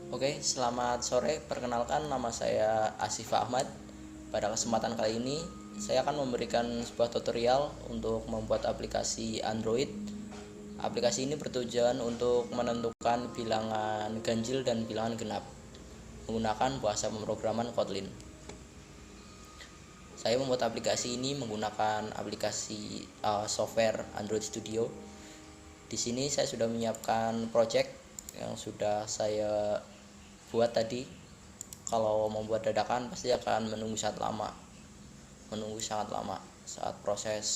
Oke, selamat sore. Perkenalkan, nama saya Asif Ahmad. Pada kesempatan kali ini, saya akan memberikan sebuah tutorial untuk membuat aplikasi Android. Aplikasi ini bertujuan untuk menentukan bilangan ganjil dan bilangan genap menggunakan bahasa pemrograman Kotlin. Saya membuat aplikasi ini menggunakan aplikasi software Android Studio. Di sini saya sudah menyiapkan project yang sudah saya buat tadi. Kalau membuat dadakan pasti akan menunggu sangat lama saat proses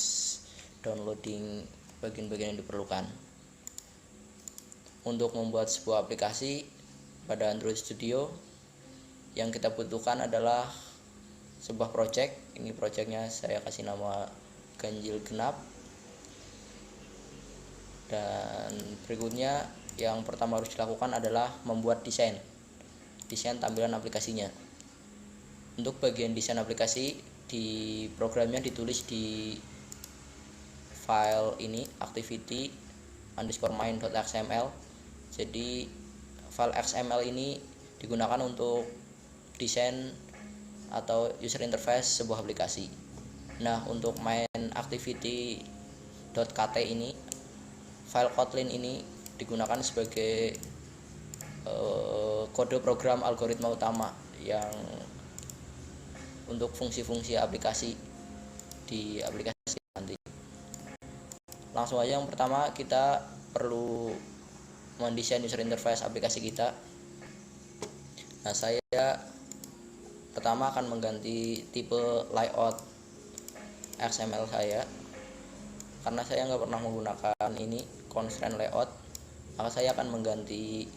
downloading bagian-bagian yang diperlukan. Untuk membuat sebuah aplikasi pada Android Studio, yang kita butuhkan adalah sebuah project. Ini projectnya saya kasih nama ganjil genap. Dan berikutnya yang pertama harus dilakukan adalah membuat desain tampilan aplikasinya. Untuk bagian desain aplikasi, di programnya ditulis di file ini activity_main.xml. Jadi file XML ini digunakan untuk desain atau user interface sebuah aplikasi. Nah, untuk main activity.kt ini, file Kotlin ini digunakan sebagai kode program algoritma utama yang untuk fungsi-fungsi aplikasi di aplikasi nanti. Langsung aja, yang pertama kita perlu mendesain user interface aplikasi kita. Nah, saya pertama akan mengganti tipe layout XML saya, karena saya nggak pernah menggunakan ini constraint layout, maka saya akan mengganti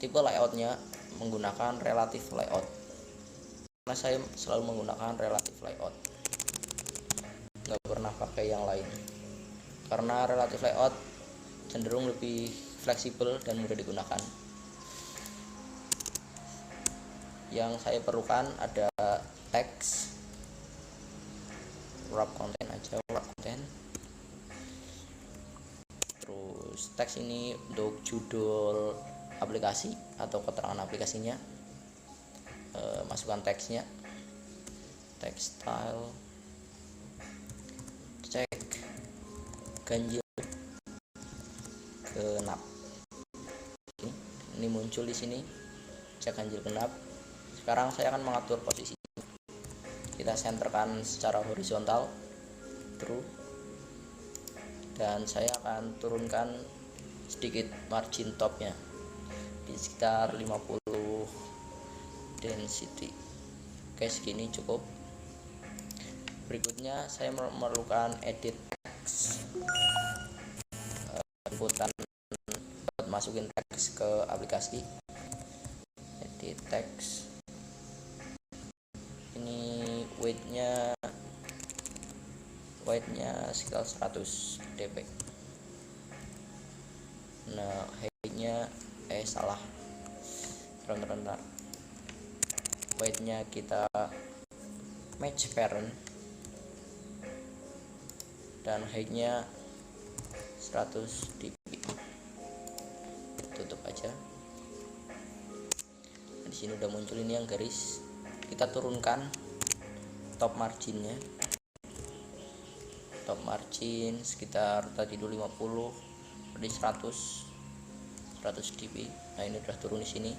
tipe layoutnya menggunakan relative layout, karena saya selalu menggunakan relative layout, nggak pernah pakai yang lain, karena relative layout cenderung lebih fleksibel dan mudah digunakan. Yang saya perlukan ada teks, wrap content aja, wrap content. Terus teks ini untuk judul aplikasi atau keterangan aplikasinya. Masukkan teksnya, text style, cek ganjil genap. Ini muncul di sini, cek ganjil genap. Sekarang saya akan mengatur posisi. Kita senterkan secara horizontal, true, dan saya akan turunkan sedikit margin topnya di sekitar 50 density. Oke, segini cukup. Berikutnya saya memerlukan edit text, inputan buat masukin teks ke aplikasi. Edit text, ini weightnya sekitar 100 dp. Nah, heightnya salah, bentar. Weightnya kita match parent, dan heightnya 100 dp. Tutup aja. Nah, di sini udah muncul ini yang garis. Kita turunkan top marginnya, top margin sekitar tadi dulu 50, berarti 100 dp. Nah, ini udah turun di sini.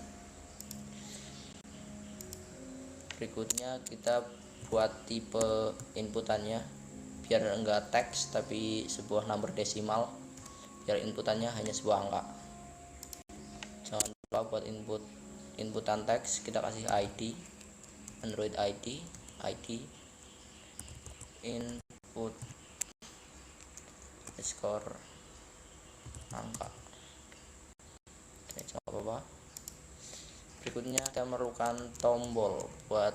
Berikutnya kita buat tipe inputannya biar enggak teks tapi sebuah number desimal, biar inputannya hanya sebuah angka. Jangan lupa buat inputan teks kita kasih ID, Android ID input score angka. Oke, jangan apa-apa. Berikutnya kita memerlukan tombol buat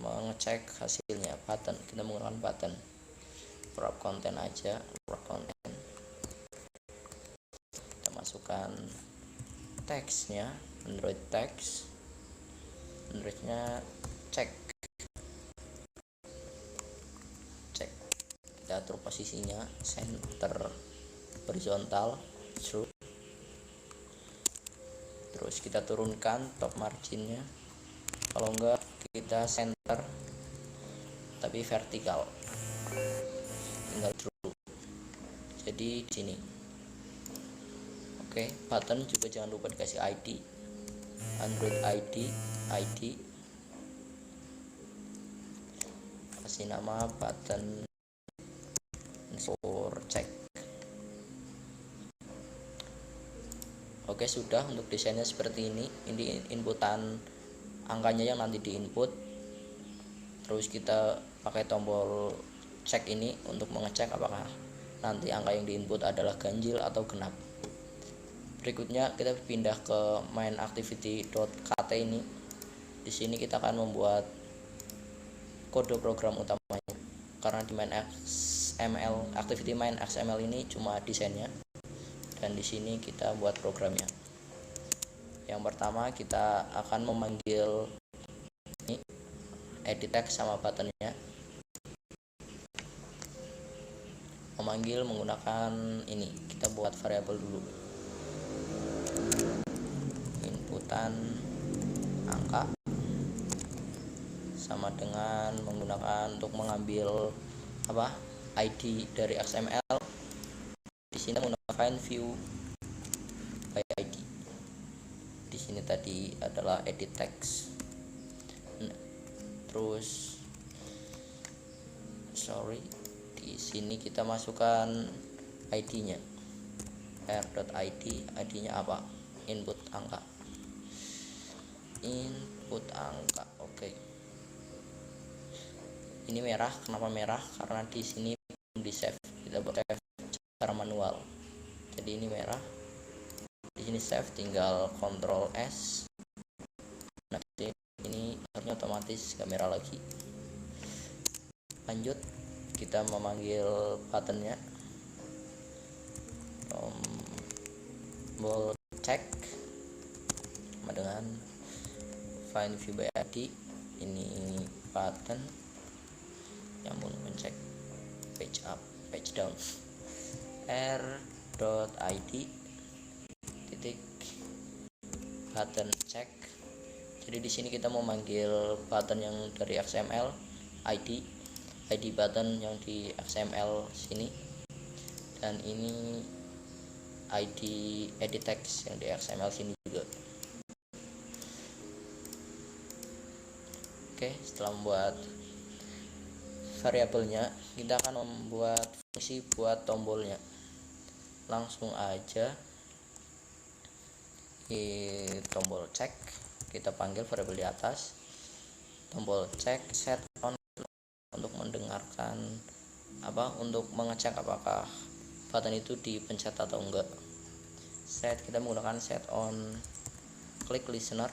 mengecek hasilnya, button. Kita menggunakan button. Wrap content aja, wrap content. Kita masukkan teksnya, Android text. Androidnya cek. Kita atur posisinya center horizontal, true. Terus kita turunkan top marginnya, kalau enggak kita center tapi vertikal, tinggal true. Jadi di sini. Oke, button juga jangan lupa dikasih ID, Android ID, kasih nama button for check. Oke, sudah. Untuk desainnya seperti ini inputan angkanya yang nanti diinput. Terus kita pakai tombol cek ini untuk mengecek apakah nanti angka yang diinput adalah ganjil atau genap. Berikutnya kita pindah ke main activity.kt ini. Di sini kita akan membuat kode program utamanya, karena di main XML activity main XML ini cuma desainnya, dan di sini kita buat programnya. Yang pertama kita akan memanggil ini edit text sama buttonnya, memanggil menggunakan ini. Kita buat variabel dulu, inputan angka sama dengan menggunakan untuk mengambil ID dari XML. Di sini menggunakan view by ID. Di sini tadi adalah edit text. Terus di sini kita masukkan ID-nya, r.id, ID-nya apa? Input angka. Oke. Ini merah. Kenapa merah? Karena di sini belum di save. Kita buat save secara manual. Jadi ini merah. Di sini save, tinggal Ctrl S. Nah, ini akhirnya otomatis gak merah lagi. Lanjut, kita memanggil buttonnya, tombol cek sama dengan find view by ID. Ini button yang mau mencek page up, page down, r.id titik button check. Jadi di sini kita mau manggil button yang dari XML, ID button yang di XML sini, dan ini ID edit text yang di XML sini juga. Oke, setelah membuat variabelnya, kita akan membuat fungsi buat tombolnya. Langsung aja di tombol cek, kita panggil variabel di atas, tombol cek set on untuk mendengarkan untuk mengecek apakah button itu dipencet atau enggak. Set, kita menggunakan set on click listener,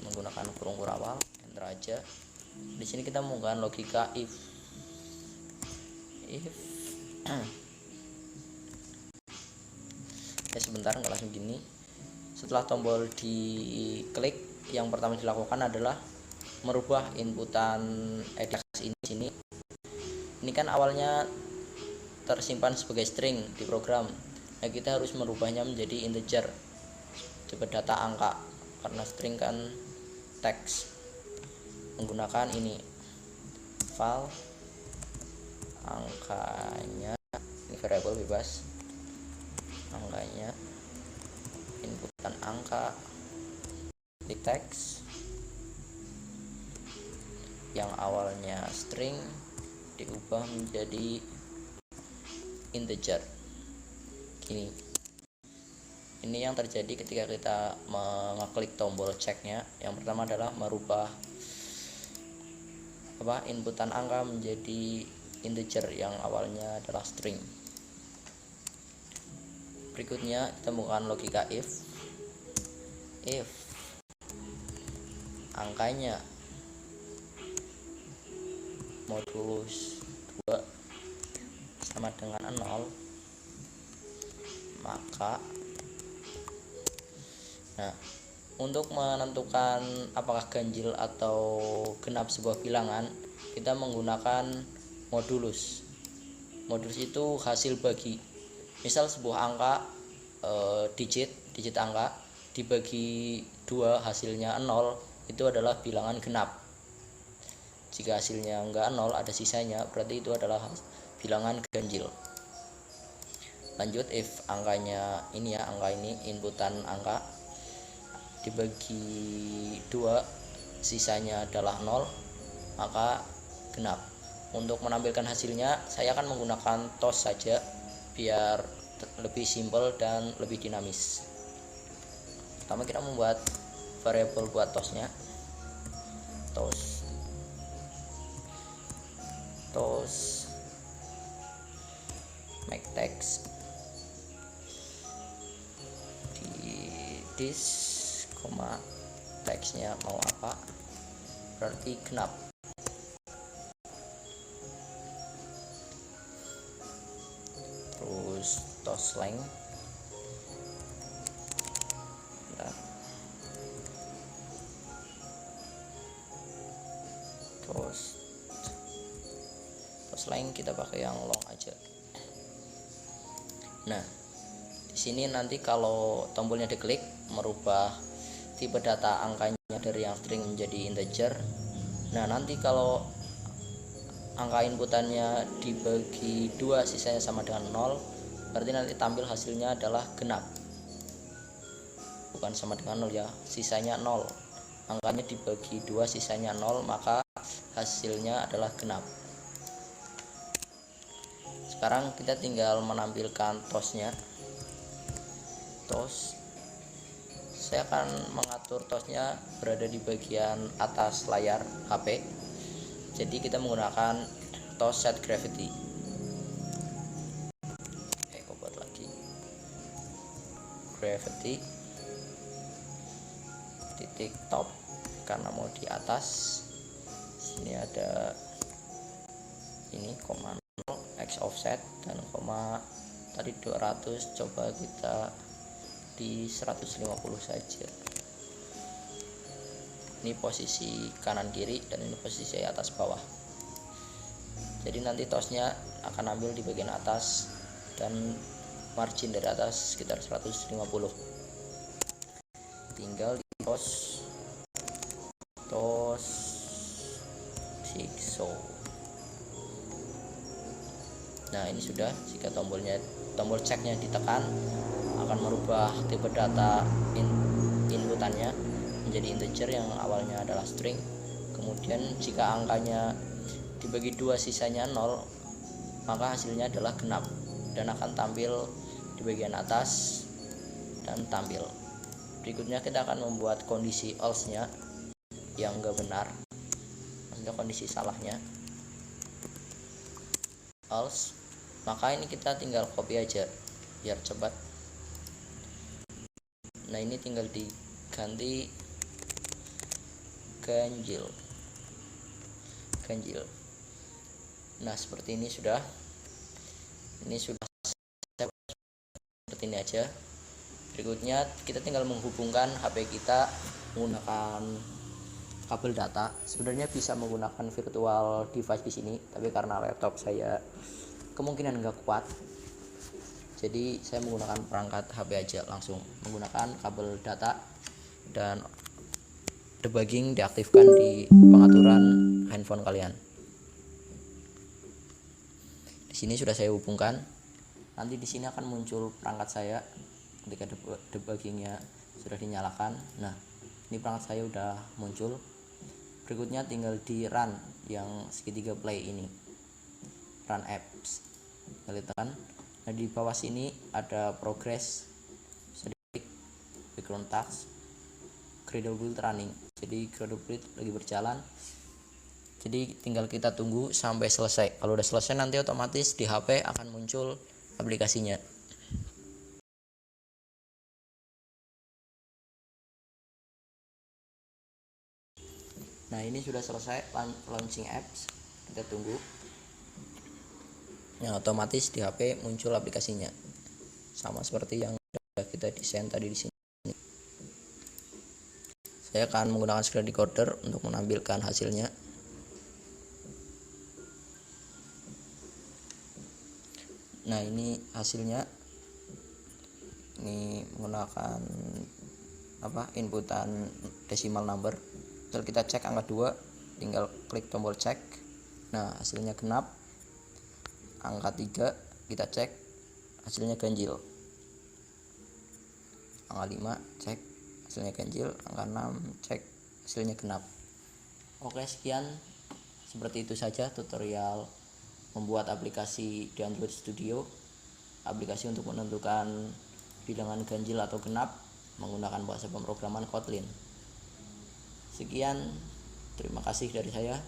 menggunakan kurung awal, enter aja. Di sini kita menggunakan logika if ya sebentar, nggak langsung gini. Setelah tombol diklik, yang pertama dilakukan adalah merubah inputan edit ini. Ini kan awalnya tersimpan sebagai string di program. Nah, kita harus merubahnya menjadi integer, sebagai data angka, karena string kan teks. Menggunakan ini file angkanya, ini variabel bebas, angkanya, inputan angka di teks yang awalnya string diubah menjadi integer. Gini. Ini yang terjadi ketika kita mengeklik tombol ceknya. Yang pertama adalah merubah inputan angka menjadi integer yang awalnya adalah string. Berikutnya kita menggunakan logika if angkanya modulus 2 sama dengan 0, maka untuk menentukan apakah ganjil atau genap sebuah bilangan, kita menggunakan modulus. Modulus itu hasil bagi. Misal sebuah angka digit angka dibagi 2 hasilnya 0, itu adalah bilangan genap. Jika hasilnya enggak 0 ada sisanya, berarti itu adalah bilangan ganjil. Lanjut, if angkanya ini ya, angka ini inputan angka dibagi 2 sisanya adalah 0, maka genap. Untuk menampilkan hasilnya saya akan menggunakan toss saja biar lebih simpel dan lebih dinamis. Pertama kita membuat variabel buat tossnya. Toss make text di this, teksnya mau apa, berarti genap. Terus toss length, toss length kita pakai yang long aja. Nah, di sini nanti kalau tombolnya diklik merubah tipe data angkanya dari yang string menjadi integer. Nah, nanti kalau angka inputannya dibagi 2 sisanya sama dengan 0, berarti nanti tampil hasilnya adalah genap. Bukan sama dengan 0 ya, sisanya 0. Angkanya dibagi 2 sisanya 0, maka hasilnya adalah genap. Sekarang kita tinggal menampilkan tossnya. Toss, saya akan mengatur tossnya berada di bagian atas layar HP. Jadi kita menggunakan toss set gravity. Buat lagi gravity titik top karena mau di atas. Sini ada ini koma x offset dan koma tadi 200, coba kita di 150 saja. Ini posisi kanan kiri dan ini posisi atas bawah. Jadi nanti tossnya akan ambil di bagian atas dan margin dari atas sekitar 150. Tinggal di toss jigsaw. Nah, ini sudah. Jika tombol ceknya ditekan akan merubah tipe data inputannya menjadi integer yang awalnya adalah string. Kemudian jika angkanya dibagi 2 sisanya 0, maka hasilnya adalah genap dan akan tampil di bagian atas dan tampil. Berikutnya kita akan membuat kondisi else-nya yang enggak benar, maksudnya kondisi salahnya. Else, maka ini kita tinggal copy aja biar cepat. Nah, ini tinggal diganti ganjil. Nah, seperti ini sudah. Ini sudah seperti ini aja. Berikutnya kita tinggal menghubungkan HP kita menggunakan kabel data. Sebenarnya bisa menggunakan virtual device di sini, tapi karena laptop saya kemungkinan nggak kuat, jadi saya menggunakan perangkat HP aja, langsung menggunakan kabel data, dan debugging diaktifkan di pengaturan handphone kalian. Di sini sudah saya hubungkan. Nanti di sini akan muncul perangkat saya ketika debuggingnya sudah dinyalakan. Nah, ini perangkat saya udah muncul. Berikutnya tinggal di run yang segitiga play ini, run apps, kalian tekan. Nah, di bawah sini ada progress, sedikit background task, Gradle build running. Jadi Gradle build lagi berjalan, jadi tinggal kita tunggu sampai selesai. Kalau udah selesai nanti otomatis di HP akan muncul aplikasinya. Nah, ini sudah selesai launching apps. Kita tunggu. Ya, otomatis di HP muncul aplikasinya. Sama seperti yang sudah kita desain tadi di sini. Saya akan menggunakan screen recorder untuk menampilkan hasilnya. Nah, ini hasilnya. Ini menggunakan inputan decimal number. Setelah kita cek angka 2, tinggal klik tombol cek. Nah, hasilnya genap. Angka 3 kita cek, hasilnya ganjil. Angka 5 cek, hasilnya ganjil. Angka 6 cek, hasilnya genap. Oke, sekian. Seperti itu saja tutorial membuat aplikasi di Android Studio, aplikasi untuk menentukan bilangan ganjil atau genap menggunakan bahasa pemrograman Kotlin. Sekian, terima kasih dari saya.